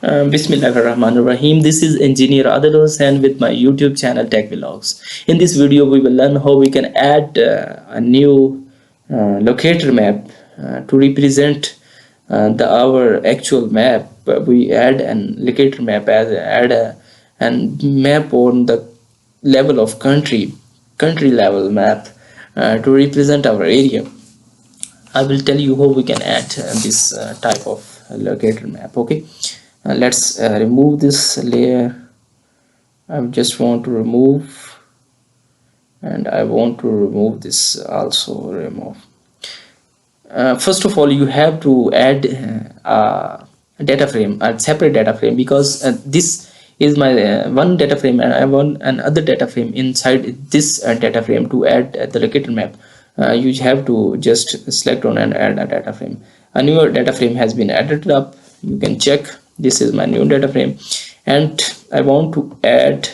Bismillahirrahmanirrahim. This is engineer Adil Hussain with my YouTube channel Tech Vlogs. In this video, we will learn how we can add a new locator map to represent our actual map. We add an locator map as a map on the level of country level map to represent our area. I will tell you how we can add this type of locator map. Okay. Let's remove this layer. I just want to remove, and I want to remove this also. Remove. First of all, you have to add a data frame, a separate data frame, because this is my one data frame, and I want another data frame inside this data frame. To add the locator map, you have to just select on and add a data frame. A newer data frame has been added up. You can check. This is my new data frame, and I want to add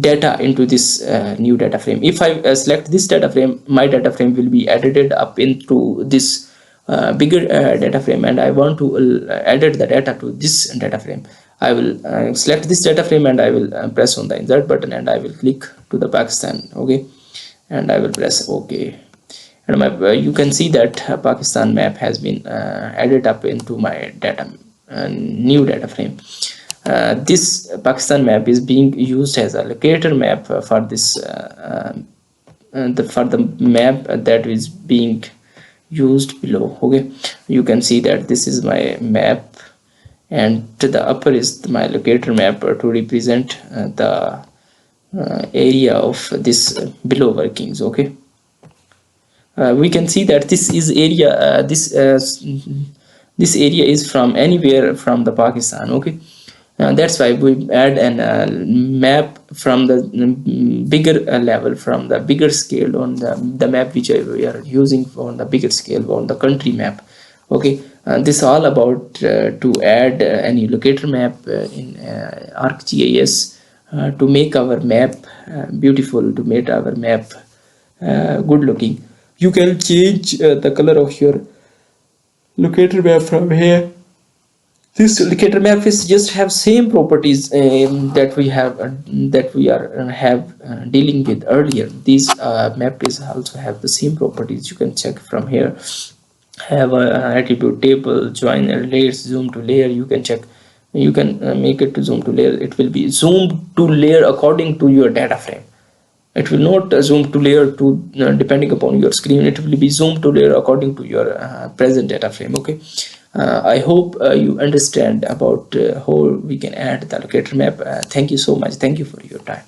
data into this new data frame. If I select this data frame, my data frame will be added up into this bigger data frame, and I want to add the data to this data frame. I will select this data frame, and I will press on the insert button, and I will click to the Pakistan. Okay, and I will press OK, and you can see that Pakistan map has been added up into my new data frame. This Pakistan map is being used as a locator map for this for the map that is being used below. Okay, you can see that this is my map, and to the upper is my locator map to represent the area of this below workings. Okay, we can see that this is area this area is from anywhere from the Pakistan. Okay, that's why we add a map from the bigger level, from the bigger scale on the map which we are using on the bigger scale on the country map. Okay, this is all about to add any locator map in ArcGIS to make our map beautiful, to make our map good looking. You can change the color of your locator map from here. This locator map is just have same properties that we are dealing with earlier. These map is also have the same properties. You can check from here. Have a attribute table, join layers, zoom to layer. You can check. You can make it to zoom to layer. It will be zoomed to layer according to your data frame. It will not zoom to layer to depending upon your screen. It will be zoomed to layer according to your present data frame. Okay, I hope you understand about how we can add the locator map. Thank you so much. Thank you for your time.